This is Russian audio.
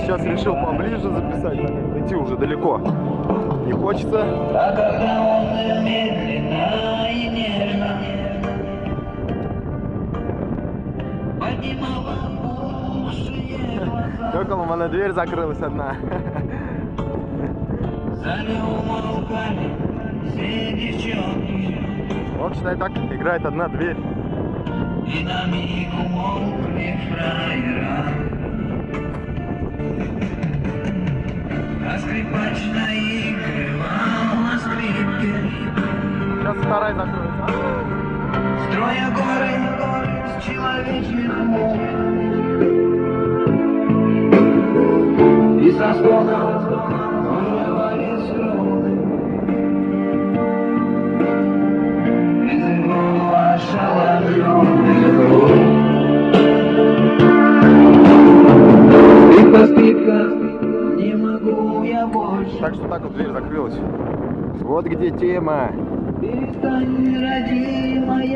сейчас решил поближе записать, так как идти уже далеко не хочется. А когда он медленно и нежно поднимал опухшие глаза, Как он, у меня дверь закрылась одна. в зале умолкали все девчонки, Вот, считай, так играет одна дверь. и на миг умолкли фраера. А скрипач наигрывал на скрипке, Сейчас вторая закроется. строя горы с человечьих мук. И со звоном оживали струны, призывал ошеломленных рук. Скрипка, скрипка, не могу я больше. Так что так вот дверь закрылась. Вот где тема. Перестань, родимая.